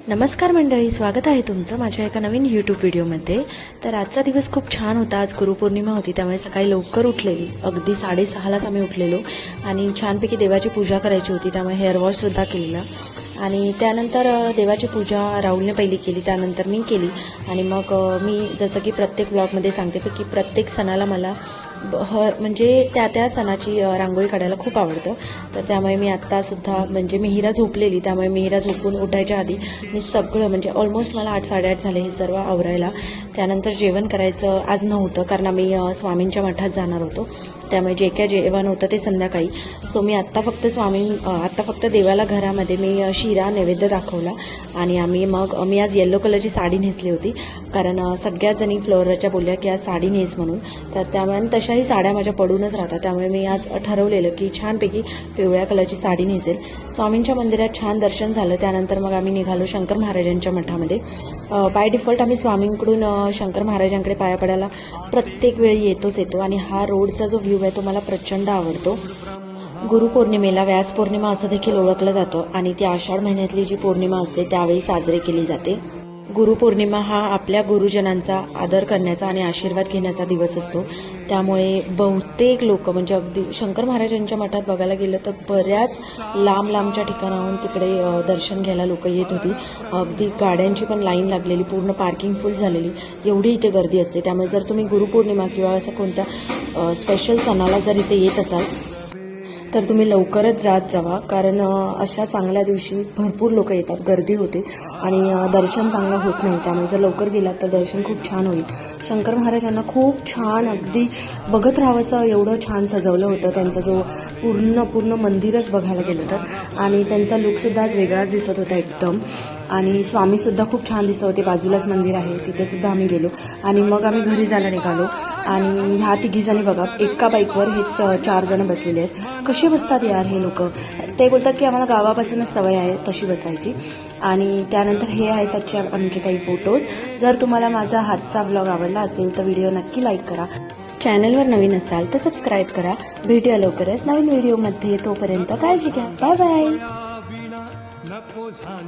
नमस्कार मंडळी, स्वागत आहे तुमचं माझ्या एका नवीन यूट्यूब व्हिडिओमध्ये। तर आजचा दिवस खूप छान होता। आज गुरुपौर्णिमा होती, त्यामुळे सकाळी लवकर उठलेली, अगदी 6:30लाच आम्ही उठलेलो आणि छानपैकी देवाची पूजा करायची होती, त्यामुळे हेअर वॉशसुद्धा केलेला आणि त्यानंतर देवाची पूजा राहुलने पहिली केली, त्यानंतर मी केली आणि मग मी जसं की प्रत्येक ब्लॉगमध्ये सांगते की प्रत्येक सणाला मला म्हणजे त्या सणाची रांगोळी काढायला खूप आवडतं। तर त्यामुळे मी आत्तासुद्धा म्हणजे मिहिरा झोपलेली, त्यामुळे मिहिरा झोपून उठायच्या आधी मी सगळं म्हणजे ऑलमोस्ट मला 8-8:30 झाले हे सर्व आवरायला। त्यानंतर जेवण करायचं आज नव्हतं, कारण आम्ही स्वामींच्या मठात जाणार होतो, त्यामुळे जे काय जेवण होतं ते संध्याकाळी। सो मी आत्ता फक्त देवाला घरामध्ये मी शिरा नैवेद्य दाखवला आणि मी आज येलो कलरची साडी नेसली होती, कारण सगळ्याच जणी फ्लोअरच्या बोलल्या की आज साडी नेस म्हणून। तर त्यामुळे तशाही साड्या माझ्या पडूनच राहतात, त्यामुळे मी आज ठरवलेलं की छानपैकी पिवळ्या कलरची साडी नेसेल। स्वामींच्या मंदिरात छान दर्शन झालं, त्यानंतर मग आम्ही निघालो शंकर महाराजांच्या मठामध्ये। बाय डिफॉल्ट आम्ही स्वामींकडून शंकर महाराजांकडे पाया पडायला प्रत्येक वेळी येतो आणि हा रोडचा जो व्ह्यू आहे तो मला प्रचंड आवडतो। गुरुपौर्णिमेला व्यास पौर्णिमा असं देखील ओळखलं जातं आणि ती आषाढ महिन्यातली जी पौर्णिमा असते त्यावेळी साजरी केली जाते। गुरुपौर्णिमा हा आपल्या गुरुजनांचा आदर करण्याचा आणि आशीर्वाद घेण्याचा दिवस असतो, त्यामुळे बहुतेक लोक म्हणजे अगदी शंकर महाराजांच्या मठात बघायला गेलं तर बऱ्याच लांबच्या ठिकाणाहून तिकडे दर्शन घ्यायला लोक येत होती। अगदी गाड्यांची पण लाईन लागलेली, पूर्ण पार्किंग फुल झालेली, एवढी इथे गर्दी असते। त्यामुळे जर तुम्ही गुरुपौर्णिमा किंवा असं कोणत्या स्पेशल सणाला जर इथे येत असाल तर तुम्ही लवकरच जावा, कारण अशा चांगल्या दिवशी भरपूर लोक येतात, गर्दी होते आणि दर्शन चांगलं होत नाही। त्यामुळे जर लवकर गेलात तर दर्शन खूप छान होईल। शंकर महाराजांना खूप छान अगदी बघत राहावंसं एवढं छान सजवलं होतं, त्यांचा जो पूर्ण मंदिरच बघायला गेलं तर, आणि त्यांचा लुकसुद्धा आज वेगळाच दिसत होता एकदम। आणि स्वामीसुद्धा खूप छान दिसत होते, बाजूलाच मंदिर आहे तिथेसुद्धा आम्ही गेलो आणि मग आम्ही घरी जायला निघालो। आणि ह्या तिघीजणी बघा एका बाईकवर हे 4 जण बसलेले आहेत, कसे बसतात यार हे लोक। ते बोलतात की आम्हाला गावापासूनच सवय आहे तशी बसायची। आणि त्यानंतर हे आहेत आमचे काही फोटोज। जर तुम्हाला माझा हातचा ब्लॉग आवडला असेल तर व्हिडिओ नक्की लाईक करा, चॅनलवर नवीन असाल तर सबस्क्राईब करा। भेटूया लवकरच नवीन व्हिडिओमध्ये, तोपर्यंत काळजी घ्या, बाय बाय।